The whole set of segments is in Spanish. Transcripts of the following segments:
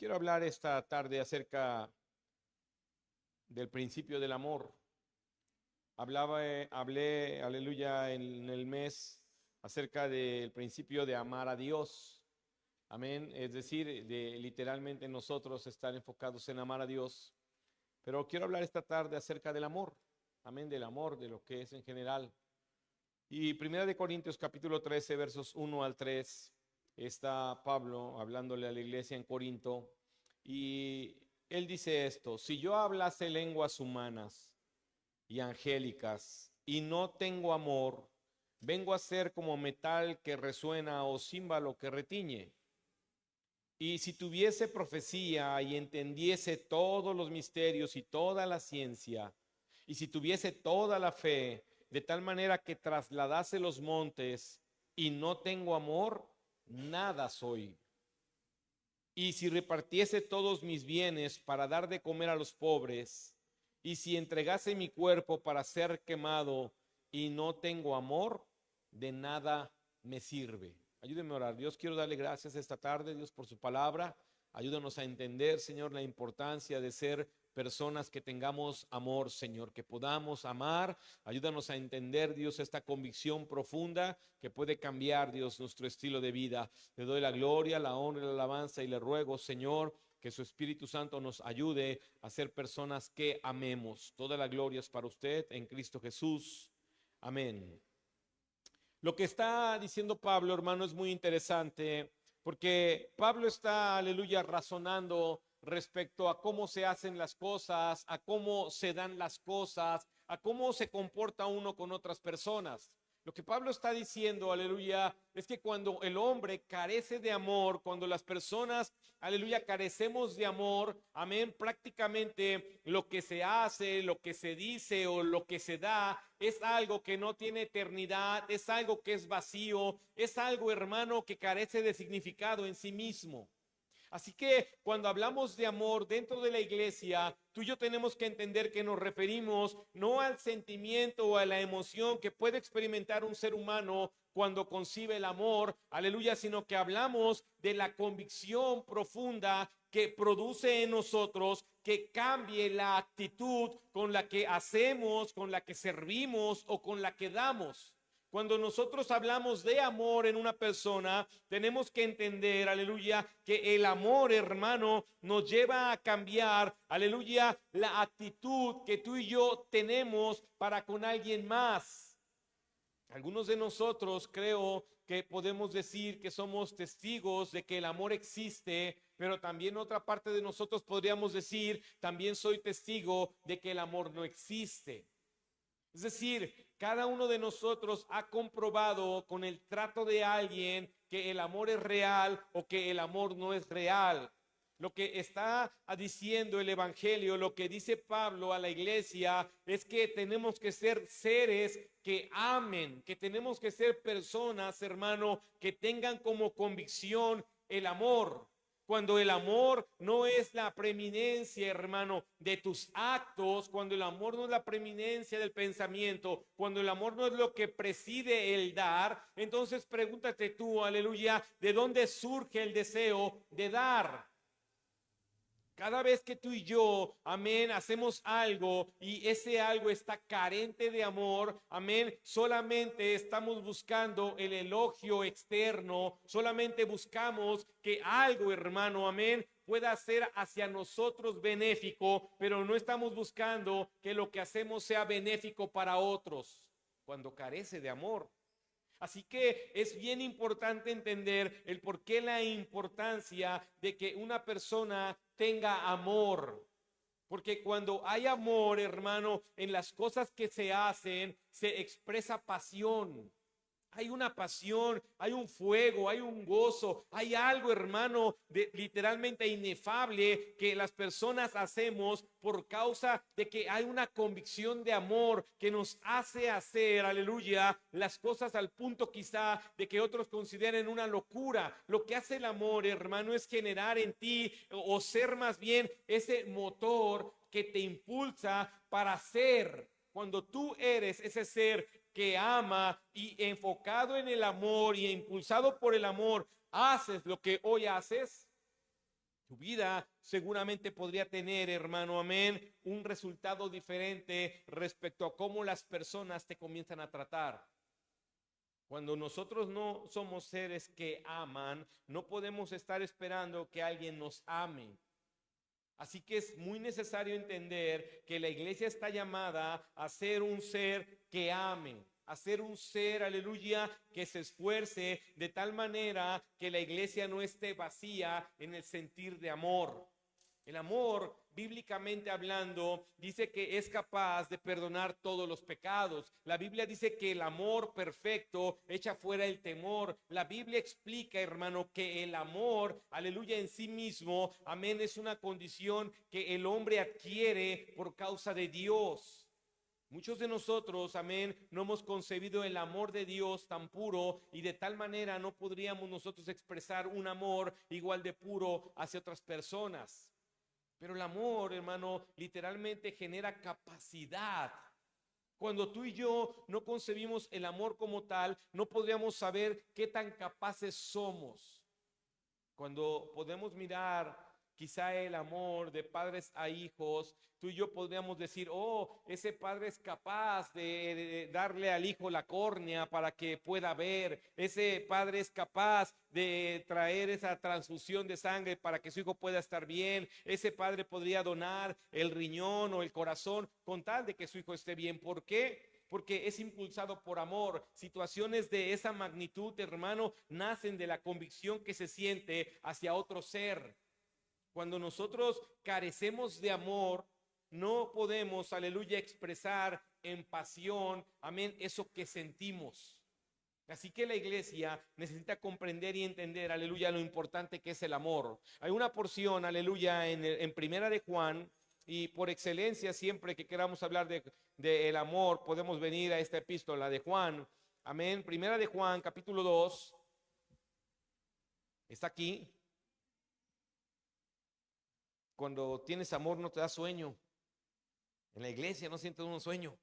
Quiero hablar esta tarde acerca del principio del amor. Hablé, aleluya, en el mes acerca del principio de amar a Dios. Amén. Es decir, de literalmente nosotros estar enfocados en amar a Dios. Pero quiero hablar esta tarde acerca del amor. Amén, del amor, de lo que es en general. Y Primera de Corintios capítulo 13, versos 1 al 3, está Pablo hablándole a la iglesia en Corinto y él dice esto: si yo hablase lenguas humanas y angélicas y no tengo amor, vengo a ser como metal que resuena o címbalo que retiñe. Y si tuviese profecía y entendiese todos los misterios y toda la ciencia, y si tuviese toda la fe, de tal manera que trasladase los montes, y no tengo amor, nada soy. Y si repartiese todos mis bienes para dar de comer a los pobres, y si entregase mi cuerpo para ser quemado, y no tengo amor, de nada me sirve. Ayúdenme a orar. Dios, quiero darle gracias esta tarde, Dios, por su palabra. Ayúdanos a entender, Señor, la importancia de ser personas que tengamos amor, Señor, que podamos amar. Ayúdanos a entender, Dios, esta convicción profunda que puede cambiar, Dios, nuestro estilo de vida. Le doy la gloria, la honra y la alabanza y le ruego, Señor, que su Espíritu Santo nos ayude a ser personas que amemos. Toda la gloria es para usted en Cristo Jesús. Amén. Lo que está diciendo Pablo, hermano, es muy interesante porque Pablo está, aleluya, razonando respecto a cómo se hacen las cosas, a cómo se dan las cosas, a cómo se comporta uno con otras personas. Lo que Pablo está diciendo, aleluya, es que cuando el hombre carece de amor, cuando las personas, aleluya, carecemos de amor, amén, prácticamente lo que se hace, lo que se dice o lo que se da es algo que no tiene eternidad, es algo que es vacío, es algo, hermano, que carece de significado en sí mismo. Así que cuando hablamos de amor dentro de la iglesia, tú y yo tenemos que entender que nos referimos no al sentimiento o a la emoción que puede experimentar un ser humano cuando concibe el amor, aleluya, sino que hablamos de la convicción profunda que produce en nosotros que cambie la actitud con la que hacemos, con la que servimos o con la que damos. Cuando nosotros hablamos de amor en una persona, tenemos que entender, aleluya, que el amor, hermano, nos lleva a cambiar, aleluya, la actitud que tú y yo tenemos para con alguien más. Algunos de nosotros creo que podemos decir que somos testigos de que el amor existe, pero también otra parte de nosotros podríamos decir, también soy testigo de que el amor no existe. Es decir, cada uno de nosotros ha comprobado con el trato de alguien que el amor es real o que el amor no es real. Lo que está diciendo el Evangelio, lo que dice Pablo a la iglesia, es que tenemos que ser seres que amen, que tenemos que ser personas, hermano, que tengan como convicción el amor. Cuando el amor no es la preeminencia, hermano, de tus actos, cuando el amor no es la preeminencia del pensamiento, cuando el amor no es lo que preside el dar, entonces pregúntate tú, aleluya, ¿de dónde surge el deseo de dar? Cada vez que tú y yo, amén, hacemos algo y ese algo está carente de amor, amén, solamente estamos buscando el elogio externo, solamente buscamos que algo, hermano, amén, pueda ser hacia nosotros benéfico, pero no estamos buscando que lo que hacemos sea benéfico para otros cuando carece de amor. Así que es bien importante entender el por qué la importancia de que una persona tenga amor. Porque cuando hay amor, hermano, en las cosas que se hacen, se expresa pasión. Hay una pasión, hay un fuego, hay un gozo, hay algo, hermano, literalmente inefable que las personas hacemos por causa de que hay una convicción de amor que nos hace hacer, aleluya, las cosas al punto quizá de que otros consideren una locura. Lo que hace el amor, hermano, es generar en ti o ser más bien ese motor que te impulsa para ser. Cuando tú eres ese ser que ama y enfocado en el amor y impulsado por el amor, haces lo que hoy haces, Tu vida seguramente podría tener, hermano, amén, un resultado diferente respecto a cómo las personas te comienzan a tratar. Cuando nosotros no somos seres que aman, no podemos estar esperando que alguien nos ame. Así que es muy necesario entender que la iglesia está llamada a ser un ser que ame, a ser un ser, aleluya, que se esfuerce de tal manera que la iglesia no esté vacía en el sentir de amor. El amor, bíblicamente hablando, dice que es capaz de perdonar todos los pecados. La Biblia dice que el amor perfecto echa fuera el temor. La Biblia explica, hermano, que el amor, aleluya, en sí mismo, amén, es una condición que el hombre adquiere por causa de Dios. Muchos de nosotros, amén, no hemos concebido el amor de Dios tan puro y de tal manera no podríamos nosotros expresar un amor igual de puro hacia otras personas. Pero el amor, hermano, literalmente genera capacidad. Cuando tú y yo no concebimos el amor como tal, no podríamos saber qué tan capaces somos. Cuando podemos mirar quizá el amor de padres a hijos, tú y yo podríamos decir, oh, ese padre es capaz de darle al hijo la córnea para que pueda ver, ese padre es capaz de traer esa transfusión de sangre para que su hijo pueda estar bien, ese padre podría donar el riñón o el corazón con tal de que su hijo esté bien. ¿Por qué? Porque es impulsado por amor. Situaciones de esa magnitud, hermano, nacen de la convicción que se siente hacia otro ser. Cuando nosotros carecemos de amor, no podemos, aleluya, expresar en pasión, amén, eso que sentimos. Así que la iglesia necesita comprender y entender, aleluya, lo importante que es el amor. Hay una porción, aleluya, en Primera de Juan, y por excelencia, siempre que queramos hablar de el amor, podemos venir a esta epístola de Juan. Amén. Primera de Juan, capítulo 2. Está aquí. Cuando tienes amor no te da sueño. En la iglesia no sientes un sueño.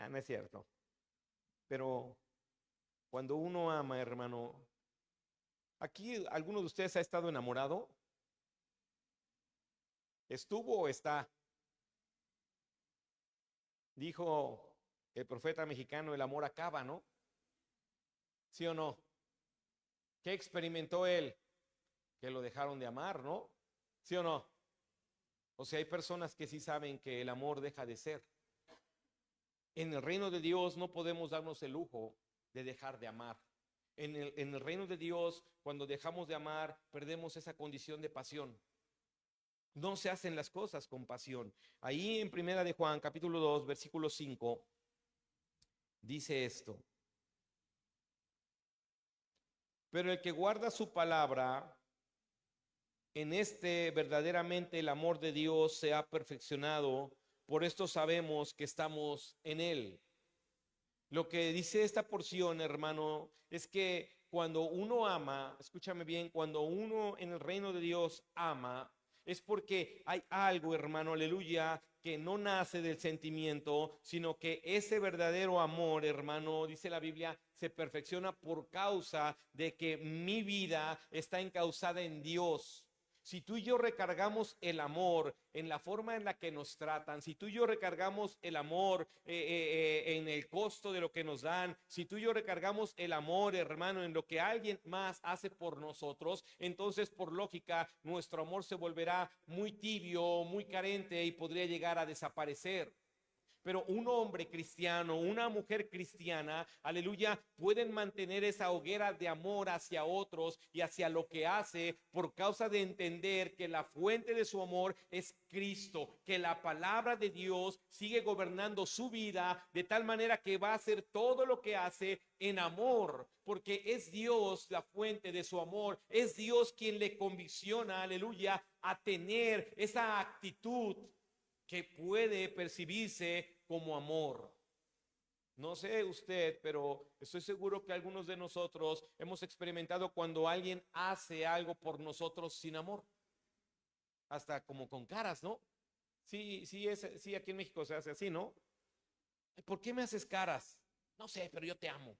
No es cierto. Pero cuando uno ama, hermano, aquí alguno de ustedes ha estado enamorado. ¿Estuvo o está? Dijo el profeta mexicano, el amor acaba, ¿no? ¿Sí o no? ¿Qué experimentó él? Que lo dejaron de amar, ¿no? ¿Sí o no? O sea, hay personas que sí saben que el amor deja de ser. En el reino de Dios no podemos darnos el lujo de dejar de amar. En el reino de Dios, cuando dejamos de amar, perdemos esa condición de pasión. No se hacen las cosas con pasión. Ahí en Primera de Juan, capítulo 2, versículo 5, dice esto. Pero el que guarda su palabra, en este verdaderamente el amor de Dios se ha perfeccionado. Por esto sabemos que estamos en él. Lo que dice esta porción, hermano, es que cuando uno ama, escúchame bien, cuando uno en el reino de Dios ama, es porque hay algo, hermano, aleluya, que no nace del sentimiento, sino que ese verdadero amor, hermano, dice la Biblia, se perfecciona por causa de que mi vida está encauzada en Dios. Si tú y yo recargamos el amor en la forma en la que nos tratan, si tú y yo recargamos el amor en el costo de lo que nos dan, si tú y yo recargamos el amor, hermano, en lo que alguien más hace por nosotros, entonces por lógica nuestro amor se volverá muy tibio, muy carente y podría llegar a desaparecer. Pero un hombre cristiano, una mujer cristiana, aleluya, pueden mantener esa hoguera de amor hacia otros y hacia lo que hace por causa de entender que la fuente de su amor es Cristo, que la palabra de Dios sigue gobernando su vida de tal manera que va a hacer todo lo que hace en amor, porque es Dios la fuente de su amor, es Dios quien le convicciona, aleluya, a tener esa actitud que puede percibirse como amor. No sé usted, pero estoy seguro que algunos de nosotros hemos experimentado cuando alguien hace algo por nosotros sin amor. Hasta como con caras, ¿no? Sí, sí, aquí en México se hace así, ¿no? ¿Por qué me haces caras? No sé, pero yo te amo.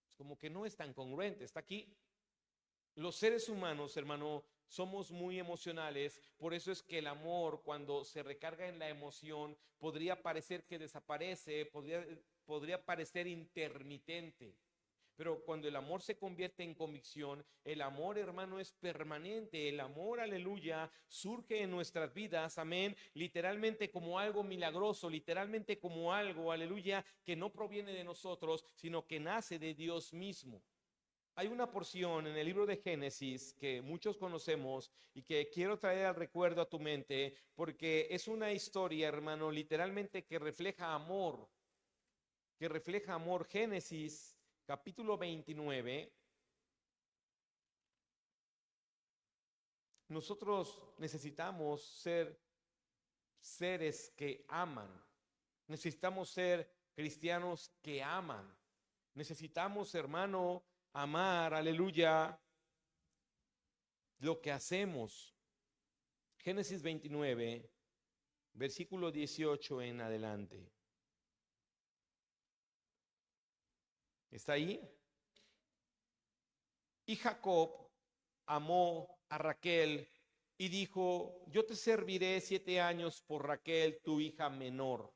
Es como que no es tan congruente, está aquí. Los seres humanos, hermano, somos muy emocionales, por eso es que el amor, cuando se recarga en la emoción, podría parecer que desaparece, podría parecer intermitente. Pero cuando el amor se convierte en convicción, el amor, hermano, es permanente. El amor, aleluya, surge en nuestras vidas, amén, literalmente como algo milagroso, literalmente como algo, aleluya, que no proviene de nosotros, sino que nace de Dios mismo. Hay una porción en el libro de Génesis que muchos conocemos y que quiero traer al recuerdo a tu mente, porque es una historia, hermano, literalmente que refleja amor, que refleja amor. Génesis capítulo 29. Nosotros necesitamos ser seres que aman. Necesitamos ser cristianos que aman. Necesitamos, hermano, amar, aleluya, lo que hacemos. Génesis 29, versículo 18 en adelante. ¿Está ahí? Y Jacob amó a Raquel y dijo: yo te serviré 7 años por Raquel, tu hija menor.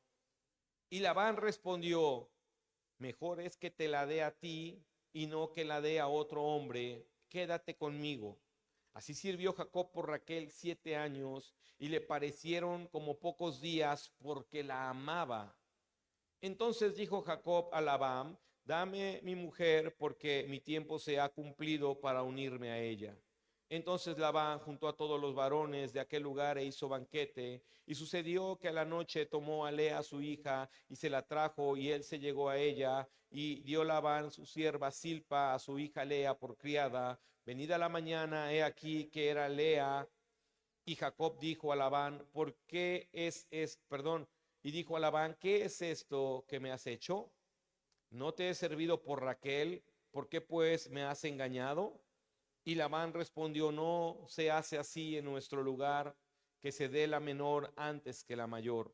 Y Labán respondió: mejor es que te la dé a ti y no que la dé a otro hombre. Quédate conmigo. Así sirvió Jacob por Raquel 7 años y le parecieron como pocos días porque la amaba. Entonces dijo Jacob a Labán: dame mi mujer porque mi tiempo se ha cumplido para unirme a ella. Entonces Labán juntó a todos los varones de aquel lugar e hizo banquete. Y sucedió que a la noche tomó a Lea su hija y se la trajo, y él se llegó a ella, y dio Labán su sierva Silpa a su hija Lea por criada. Venida la mañana, he aquí que era Lea. Y Jacob dijo a Labán: ¿por qué perdón? Y dijo a Labán: ¿qué es esto que me has hecho? ¿No te he servido por Raquel? ¿Por qué pues me has engañado? Y Labán respondió: no se hace así en nuestro lugar, que se dé la menor antes que la mayor.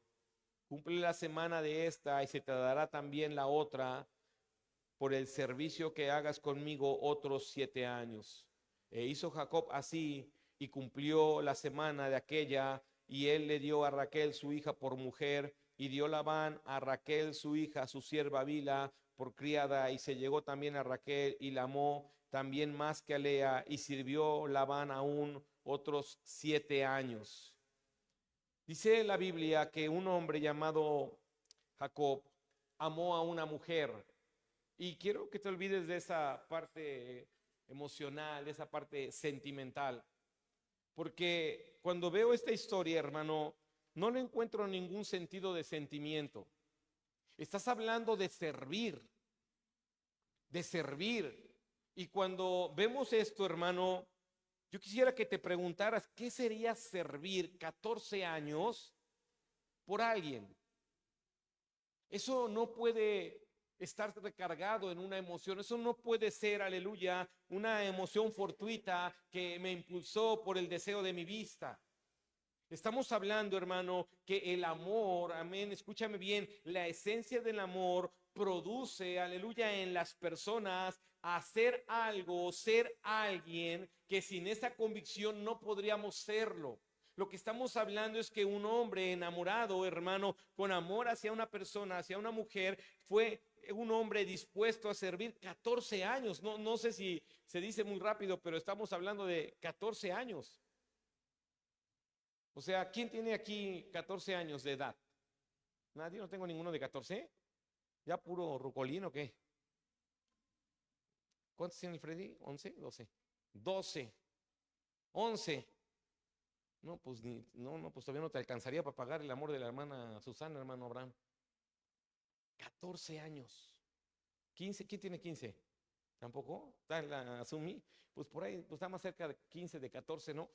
Cumple la semana de esta y se te dará también la otra por el servicio que hagas conmigo otros 7 años. E hizo Jacob así y cumplió la semana de aquella, y él le dio a Raquel su hija por mujer, y dio Labán a Raquel su hija, su sierva Bila, por criada, y se llegó también a Raquel y la amó también más que a Lea, y sirvió Labán aún otros 7 años. Dice la Biblia que un hombre llamado Jacob amó a una mujer, y quiero que te olvides de esa parte emocional, de esa parte sentimental, porque cuando veo esta historia, hermano, no le encuentro ningún sentido de sentimiento. Estás hablando de servir, de servir. Y cuando vemos esto, hermano, yo quisiera que te preguntaras: ¿qué sería servir 14 años por alguien? Eso no puede estar recargado en una emoción. Eso no puede ser, aleluya, una emoción fortuita que me impulsó por el deseo de mi vista. Estamos hablando, hermano, que el amor, amén, escúchame bien, la esencia del amor produce, aleluya, en las personas hacer algo, ser alguien que sin esa convicción no podríamos serlo. Lo que estamos hablando es que un hombre enamorado, hermano, con amor hacia una persona, hacia una mujer, fue un hombre dispuesto a servir 14 años. No sé si se dice muy rápido, pero estamos hablando de 14 años. O sea, ¿quién tiene aquí 14 años de edad? Nadie, no tengo ninguno de 14. ¿Ya puro rucolino o qué? ¿Cuántos tiene el Freddy? ¿11? ¿12? 12. 11. No, pues pues todavía no te alcanzaría para pagar el amor de la hermana Susana, hermano Abraham. 14 años. 15, ¿quién tiene 15? ¿Tampoco? ¿Está la Azumi? Pues por ahí, pues está más cerca de 15, de 14, ¿no?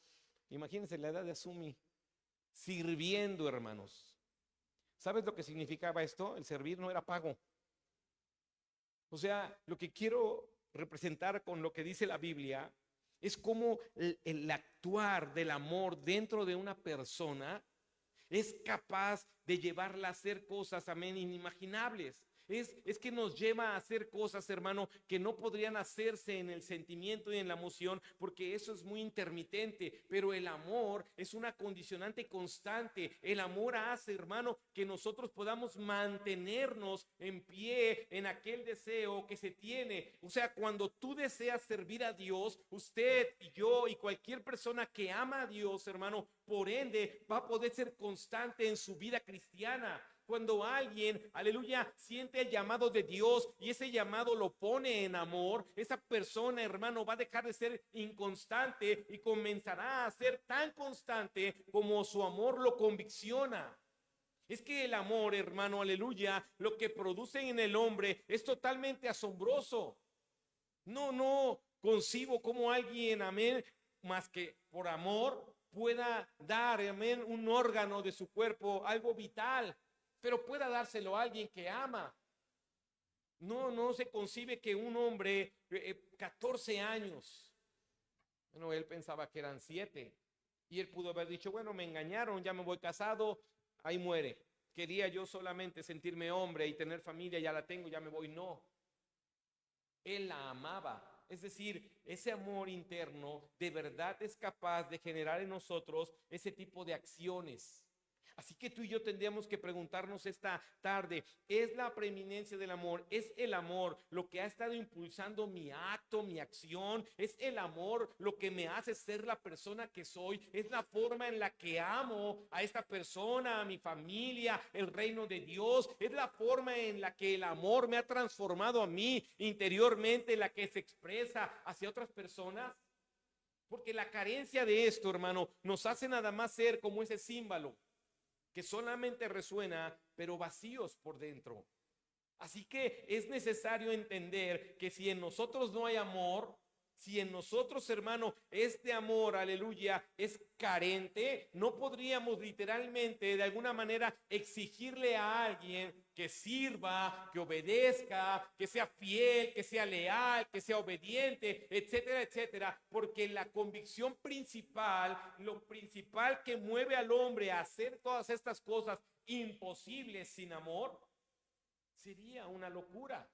Imagínense la edad de Azumi. Sirviendo, hermanos. ¿Sabes lo que significaba esto? El servir no era pago. O sea, lo que quiero representar con lo que dice la Biblia es cómo el actuar del amor dentro de una persona es capaz de llevarla a hacer cosas, amén, inimaginables. es que nos lleva a hacer cosas, hermano, que no podrían hacerse en el sentimiento y en la emoción, porque eso es muy intermitente. Pero el amor es una condicionante constante. El amor hace, hermano, que nosotros podamos mantenernos en pie en aquel deseo que se tiene. O sea, cuando tú deseas servir a Dios, usted y yo y cualquier persona que ama a Dios, hermano, por ende va a poder ser constante en su vida cristiana. Cuando alguien, aleluya, siente el llamado de Dios y ese llamado lo pone en amor, esa persona, hermano, va a dejar de ser inconstante y comenzará a ser tan constante como su amor lo convicciona. Es que el amor, hermano, aleluya, lo que produce en el hombre es totalmente asombroso. No concibo como alguien, amén, más que por amor pueda dar, amén, un órgano de su cuerpo, algo vital, pero pueda dárselo a alguien que ama. No se concibe que un hombre, 14 años, bueno, él pensaba que eran 7, y él pudo haber dicho, bueno, me engañaron, ya me voy casado, ahí muere. Quería yo solamente sentirme hombre y tener familia, ya la tengo, ya me voy. No, él la amaba. Es decir, ese amor interno de verdad es capaz de generar en nosotros ese tipo de acciones. Así que tú y yo tendríamos que preguntarnos esta tarde, ¿es la preeminencia del amor? ¿Es el amor lo que ha estado impulsando mi acto, mi acción? ¿Es el amor lo que me hace ser la persona que soy? ¿Es la forma en la que amo a esta persona, a mi familia, el reino de Dios? ¿Es la forma en la que el amor me ha transformado a mí interiormente, la que se expresa hacia otras personas? Porque la carencia de esto, hermano, nos hace nada más ser como ese símbolo que solamente resuena, pero vacíos por dentro. Así que es necesario entender que si en nosotros no hay amor, si en nosotros, hermano, este amor, aleluya, es carente, no podríamos literalmente de alguna manera exigirle a alguien que sirva, que obedezca, que sea fiel, que sea leal, que sea obediente, etcétera, etcétera, porque la convicción principal, lo principal que mueve al hombre a hacer todas estas cosas imposibles sin amor, sería una locura.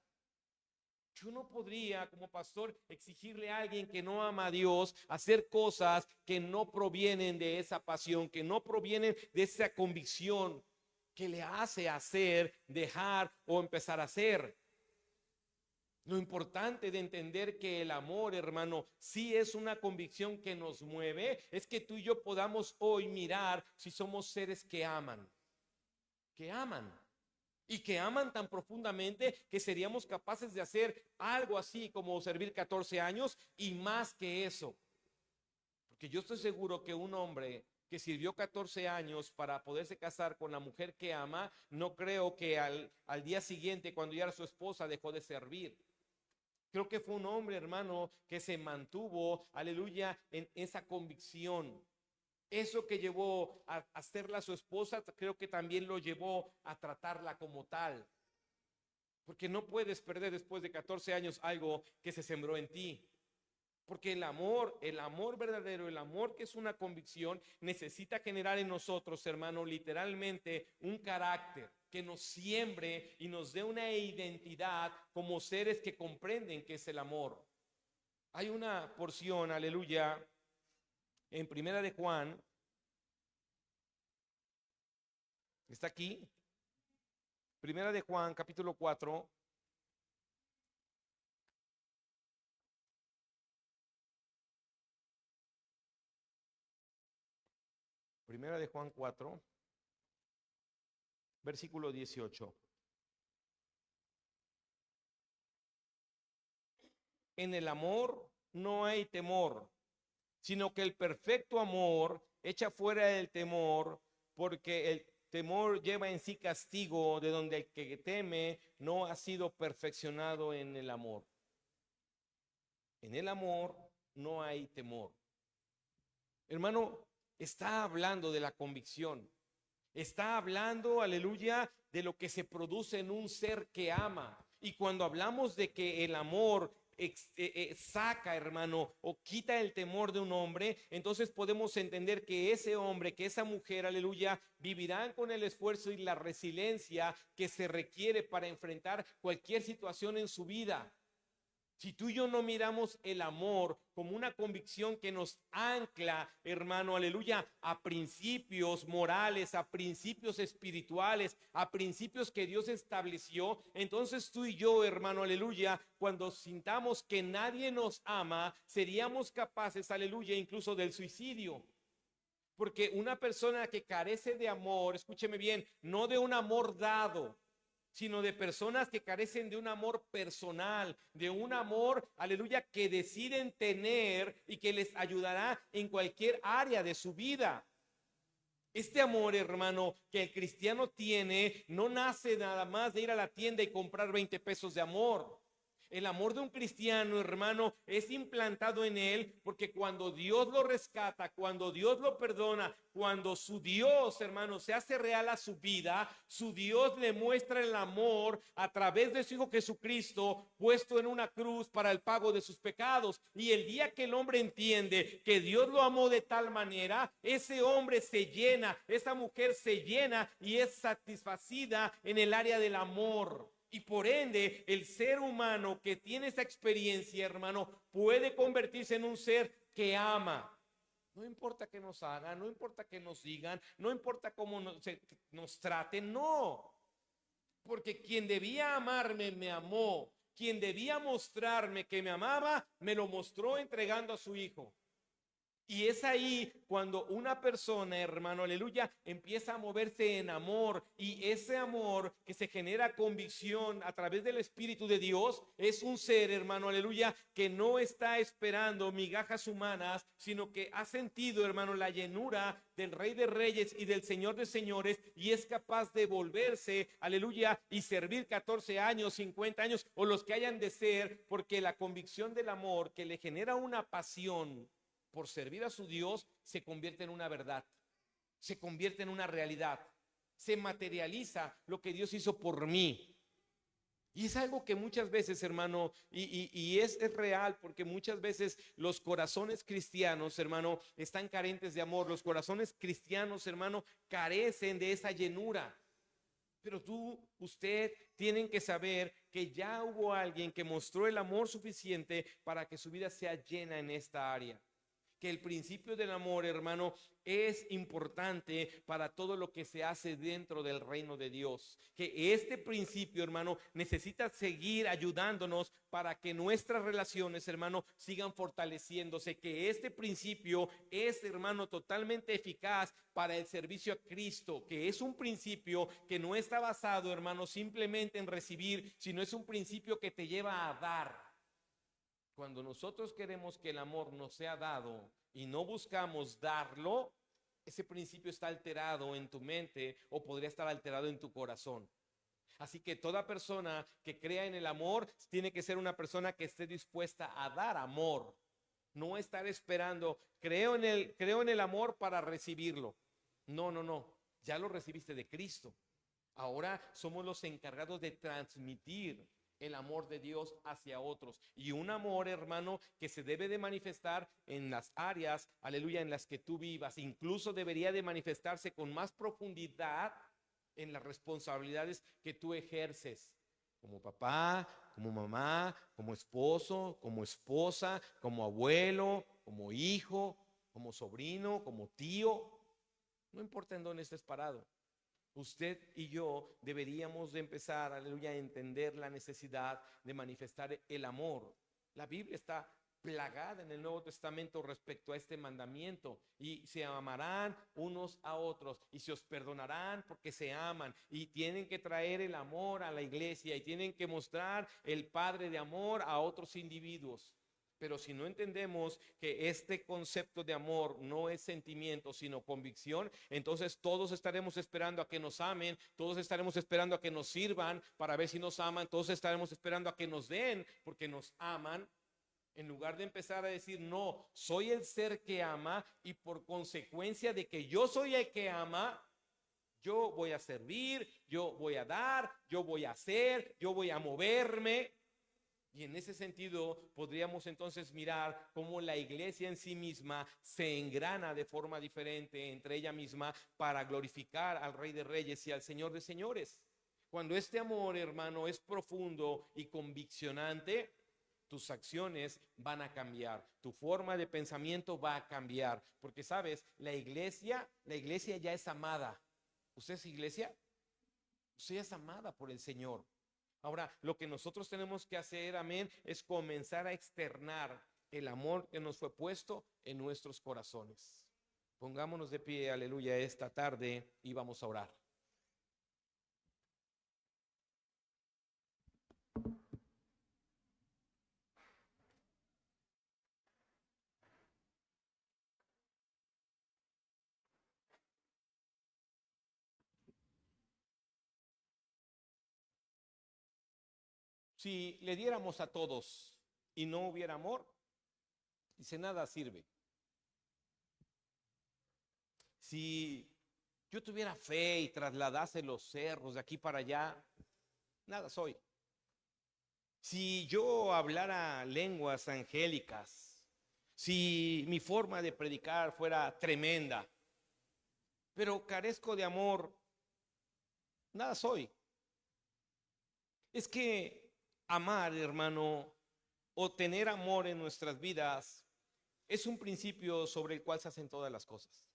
Yo no podría, como pastor, exigirle a alguien que no ama a Dios hacer cosas que no provienen de esa pasión, que no provienen de esa convicción que le hace hacer, dejar o empezar a hacer. Lo importante de entender que el amor, hermano, sí es una convicción que nos mueve, es que tú y yo podamos hoy mirar si somos seres que aman. Y que aman tan profundamente que seríamos capaces de hacer algo así como servir 14 años y más que eso. Porque yo estoy seguro que un hombre que sirvió 14 años para poderse casar con la mujer que ama, no creo que al día siguiente, cuando ya era su esposa, dejó de servir. Creo que fue un hombre, hermano, que se mantuvo, aleluya, en esa convicción. Eso que llevó a hacerla su esposa, creo que también lo llevó a tratarla como tal. Porque no puedes perder después de 14 años algo que se sembró en ti. Porque el amor verdadero, el amor que es una convicción, necesita generar en nosotros, hermano, literalmente un carácter que nos siembre y nos dé una identidad como seres que comprenden qué es el amor. Hay una porción, aleluya, en Primera de Juan, está aquí, Primera de Juan, capítulo 4. Primera de Juan 4, versículo 18. En el amor no hay temor, sino que el perfecto amor echa fuera el temor, porque el temor lleva en sí castigo, de donde el que teme no ha sido perfeccionado en el amor. En el amor no hay temor. Hermano, está hablando de la convicción. Está hablando, aleluya, de lo que se produce en un ser que ama. Y cuando hablamos de que el amor saca, hermano, o quita el temor de un hombre, entonces podemos entender que ese hombre, que esa mujer, aleluya, vivirán con el esfuerzo y la resiliencia que se requiere para enfrentar cualquier situación en su vida. Si tú y yo no miramos el amor como una convicción que nos ancla, hermano, aleluya, a principios morales, a principios espirituales, a principios que Dios estableció, entonces tú y yo, hermano, aleluya, cuando sintamos que nadie nos ama, seríamos capaces, aleluya, incluso del suicidio. Porque una persona que carece de amor, escúcheme bien, no de un amor dado, sino de personas que carecen de un amor personal, de un amor, aleluya, que deciden tener y que les ayudará en cualquier área de su vida. Este amor, hermano, que el cristiano tiene, no nace nada más de ir a la tienda y comprar 20 pesos de amor. El amor de un cristiano, hermano, es implantado en él porque cuando Dios lo rescata, cuando Dios lo perdona, cuando su Dios, hermano, se hace real a su vida, su Dios le muestra el amor a través de su Hijo Jesucristo, puesto en una cruz para el pago de sus pecados. Y el día que el hombre entiende que Dios lo amó de tal manera, ese hombre se llena, esa mujer se llena y es satisfacida en el área del amor. Y por ende, el ser humano que tiene esa experiencia, hermano, puede convertirse en un ser que ama. No importa que nos hagan, no importa que nos digan, no importa cómo nos traten, no. Porque quien debía amarme, me amó. Quien debía mostrarme que me amaba, me lo mostró entregando a su Hijo. Y es ahí cuando una persona, hermano, aleluya, empieza a moverse en amor, y ese amor que se genera convicción a través del Espíritu de Dios es un ser, hermano, aleluya, que no está esperando migajas humanas, sino que ha sentido, hermano, la llenura del Rey de Reyes y del Señor de Señores, y es capaz de volverse, aleluya, y servir 14 años, 50 años o los que hayan de ser, porque la convicción del amor que le genera una pasión por servir a su Dios se convierte en una verdad, se convierte en una realidad, se materializa lo que Dios hizo por mí. Y es algo que muchas veces, hermano, y es real, porque muchas veces los corazones cristianos, hermano, están carentes de amor. Los corazones cristianos, hermano, carecen de esa llenura. Pero usted tienen que saber que ya hubo alguien que mostró el amor suficiente para que su vida sea llena en esta área. Que el principio del amor, hermano, es importante para todo lo que se hace dentro del reino de Dios. Que este principio, hermano, necesita seguir ayudándonos para que nuestras relaciones, hermano, sigan fortaleciéndose. Que este principio es, hermano, totalmente eficaz para el servicio a Cristo. Que es un principio que no está basado, hermano, simplemente en recibir, sino es un principio que te lleva a dar. Cuando nosotros queremos que el amor nos sea dado y no buscamos darlo, ese principio está alterado en tu mente o podría estar alterado en tu corazón. Así que toda persona que crea en el amor tiene que ser una persona que esté dispuesta a dar amor. No estar esperando, creo en el amor para recibirlo. No. Ya lo recibiste de Cristo. Ahora somos los encargados de transmitir el amor de Dios hacia otros, y un amor, hermano, que se debe de manifestar en las áreas, aleluya, en las que tú vivas. Incluso debería de manifestarse con más profundidad en las responsabilidades que tú ejerces como papá, como mamá, como esposo, como esposa, como abuelo, como hijo, como sobrino, como tío. No importa en dónde estés parado. Usted y yo deberíamos de empezar, aleluya, a entender la necesidad de manifestar el amor. La Biblia está plagada en el Nuevo Testamento respecto a este mandamiento. Y se amarán unos a otros y se os perdonarán porque se aman. Y tienen que traer el amor a la iglesia y tienen que mostrar el Padre de amor a otros individuos. Pero si no entendemos que este concepto de amor no es sentimiento, sino convicción, entonces todos estaremos esperando a que nos amen, todos estaremos esperando a que nos sirvan para ver si nos aman, todos estaremos esperando a que nos den porque nos aman, en lugar de empezar a decir, no, soy el ser que ama, y por consecuencia de que yo soy el que ama, yo voy a servir, yo voy a dar, yo voy a hacer, yo voy a moverme. Y en ese sentido podríamos entonces mirar cómo la iglesia en sí misma se engrana de forma diferente entre ella misma para glorificar al Rey de Reyes y al Señor de Señores. Cuando este amor, hermano, es profundo y conviccionante, tus acciones van a cambiar, tu forma de pensamiento va a cambiar, porque sabes, la iglesia ya es amada. ¿Usted es iglesia? Usted ya es amada por el Señor. Ahora, lo que nosotros tenemos que hacer, amén, es comenzar a externar el amor que nos fue puesto en nuestros corazones. Pongámonos de pie, aleluya, esta tarde y vamos a orar. Si le diéramos a todos y no hubiera amor, dice, nada sirve. Si yo tuviera fe y trasladase los cerros de aquí para allá, nada soy. Si yo hablara lenguas angélicas, si mi forma de predicar fuera tremenda, pero carezco de amor, nada soy. Es que amar, hermano, o tener amor en nuestras vidas es un principio sobre el cual se hacen todas las cosas.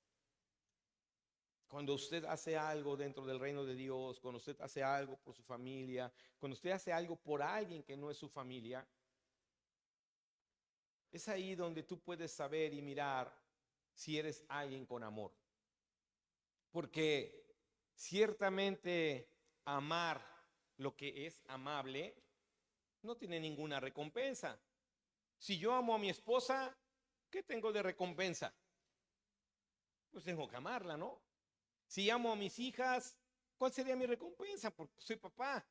Cuando usted hace algo dentro del reino de Dios, cuando usted hace algo por su familia, cuando usted hace algo por alguien que no es su familia, es ahí donde tú puedes saber y mirar si eres alguien con amor. Porque ciertamente amar lo que es amable no tiene ninguna recompensa. Si yo amo a mi esposa, ¿qué tengo de recompensa? Pues tengo que amarla, ¿no? Si amo a mis hijas, ¿cuál sería mi recompensa? Porque soy papá.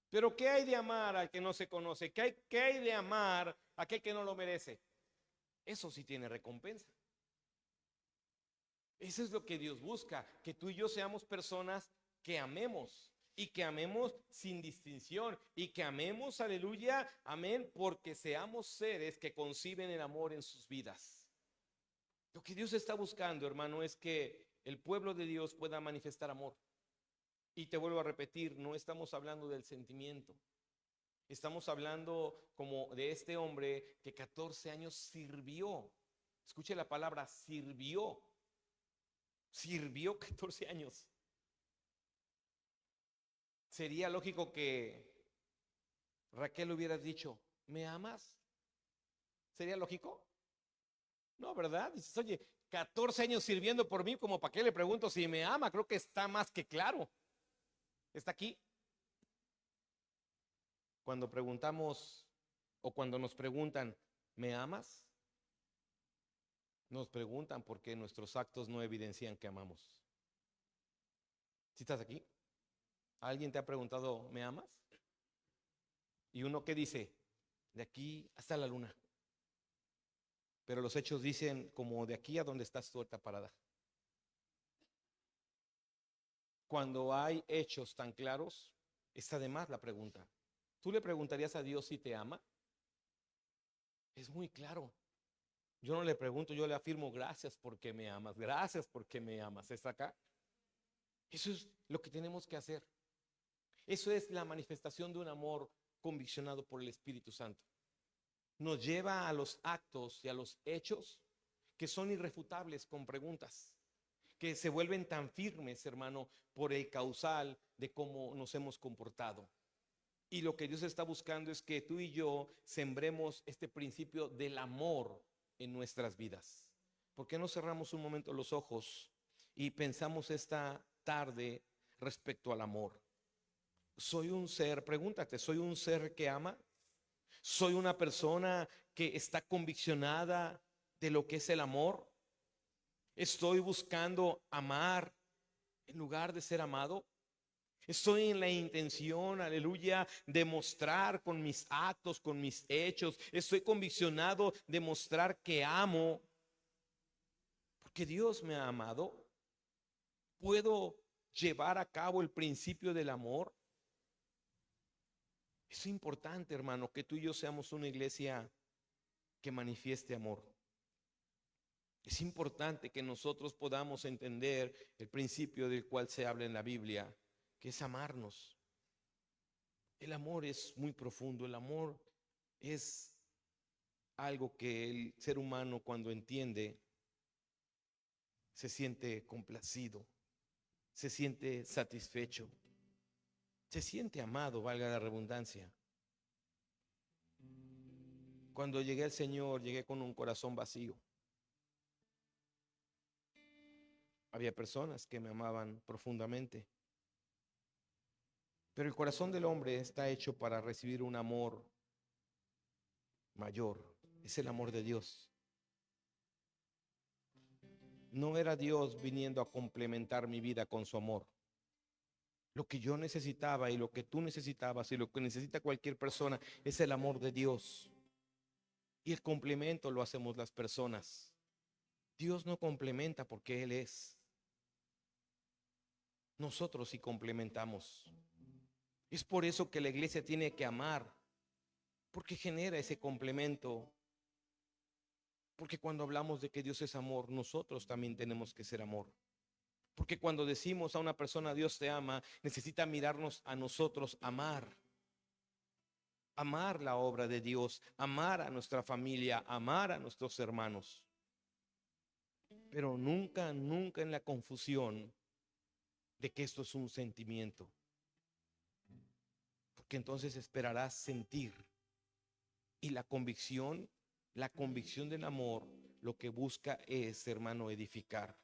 Pero ¿qué hay de amar al que no se conoce? ¿Qué hay de amar a aquel que no lo merece? Eso sí tiene recompensa. Eso es lo que Dios busca, que tú y yo seamos personas que amemos y que amemos sin distinción y que amemos, aleluya, amén, porque seamos seres que conciben el amor en sus vidas. Lo que Dios está buscando, hermano, es que el pueblo de Dios pueda manifestar amor. Y te vuelvo a repetir, no estamos hablando del sentimiento. Estamos hablando como de este hombre que 14 años sirvió. Escuche la palabra, sirvió. Sirvió 14 años. Sería lógico que Raquel hubiera dicho, ¿me amas? ¿Sería lógico? No, ¿verdad? Dices, oye, 14 años sirviendo por mí, como para qué le pregunto si me ama. Creo que está más que claro. Está aquí. Cuando preguntamos o cuando nos preguntan, ¿me amas? Nos preguntan porque nuestros actos no evidencian que amamos. ¿Sí estás aquí? ¿Alguien te ha preguntado, ¿me amas? Y uno que dice, de aquí hasta la luna. Pero los hechos dicen como de aquí a donde estás tú ahorita parada. Cuando hay hechos tan claros, está de más la pregunta. ¿Tú le preguntarías a Dios si te ama? Es muy claro. Yo no le pregunto, yo le afirmo, gracias porque me amas, gracias porque me amas. ¿Está acá? Eso es lo que tenemos que hacer. Eso es la manifestación de un amor conviccionado por el Espíritu Santo. Nos lleva a los actos y a los hechos que son irrefutables con preguntas, que se vuelven tan firmes, hermano, por el causal de cómo nos hemos comportado. Y lo que Dios está buscando es que tú y yo sembremos este principio del amor en nuestras vidas. ¿Por qué no cerramos un momento los ojos y pensamos esta tarde respecto al amor? Soy un ser, pregúntate, ¿soy un ser que ama? ¿Soy una persona que está conviccionada de lo que es el amor? ¿Estoy buscando amar en lugar de ser amado? Estoy en la intención, aleluya, de mostrar con mis actos, con mis hechos. Estoy conviccionado de mostrar que amo porque Dios me ha amado. ¿Puedo llevar a cabo el principio del amor? Es importante, hermano, que tú y yo seamos una iglesia que manifieste amor. Es importante que nosotros podamos entender el principio del cual se habla en la Biblia, que es amarnos. El amor es muy profundo, el amor es algo que el ser humano cuando entiende se siente complacido, se siente satisfecho, se siente amado, valga la redundancia. Cuando llegué al Señor, llegué con un corazón vacío. Había personas que me amaban profundamente, pero el corazón del hombre está hecho para recibir un amor mayor. Es el amor de Dios. No era Dios viniendo a complementar mi vida con su amor. Lo que yo necesitaba y lo que tú necesitabas y lo que necesita cualquier persona es el amor de Dios. Y el complemento lo hacemos las personas. Dios no complementa porque Él es. Nosotros sí complementamos. Es por eso que la iglesia tiene que amar, porque genera ese complemento. Porque cuando hablamos de que Dios es amor, nosotros también tenemos que ser amor. Porque cuando decimos a una persona Dios te ama, necesita mirarnos a nosotros amar. Amar la obra de Dios, amar a nuestra familia, amar a nuestros hermanos. Pero nunca, nunca en la confusión de que esto es un sentimiento. Porque entonces esperarás sentir. Y la convicción del amor, lo que busca es, hermano, edificar.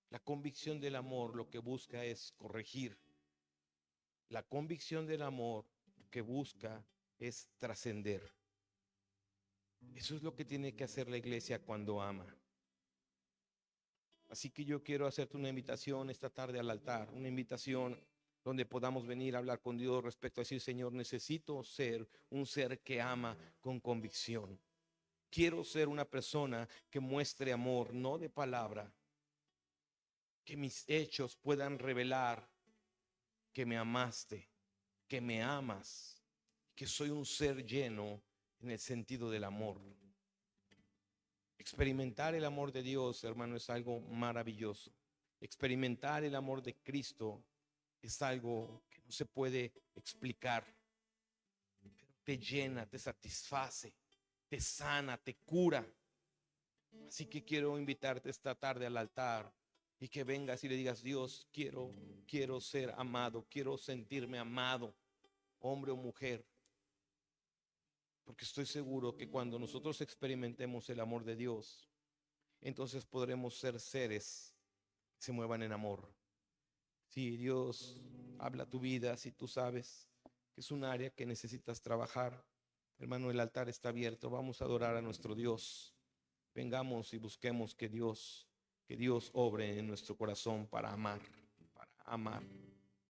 La convicción del amor lo que busca es corregir. La convicción del amor lo que busca es trascender. Eso es lo que tiene que hacer la iglesia cuando ama. Así que yo quiero hacerte una invitación esta tarde al altar, una invitación donde podamos venir a hablar con Dios respecto a decir, Señor, necesito ser un ser que ama con convicción. Quiero ser una persona que muestre amor, no de palabra, que mis hechos puedan revelar que me amaste, que me amas, que soy un ser lleno en el sentido del amor. Experimentar el amor de Dios, hermano, es algo maravilloso. Experimentar el amor de Cristo es algo que no se puede explicar. Te llena, te satisface, te sana, te cura. Así que quiero invitarte esta tarde al altar y que vengas y le digas, Dios, quiero ser amado, quiero sentirme amado, hombre o mujer. Porque estoy seguro que cuando nosotros experimentemos el amor de Dios, entonces podremos ser seres que se muevan en amor. Si Dios habla tu vida, si tú sabes que es un área que necesitas trabajar, hermano, el altar está abierto. Vamos a adorar a nuestro Dios. Vengamos y busquemos que Dios obre en nuestro corazón para amar, para amar.